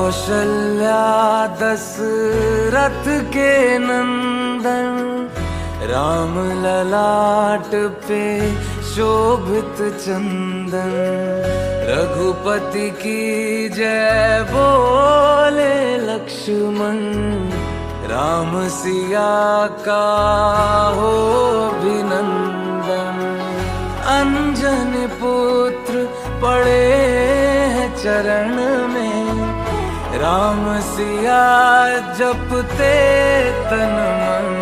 कौशल्या दशरथ के नंदन, राम ललाट पे शोभित चंदन। रघुपति की जय बोले लक्ष्मण, राम सिया का हो अभिनंदन। अंजन पुत्र पड़े हैं चरण में, राम सिया जपते तन मन।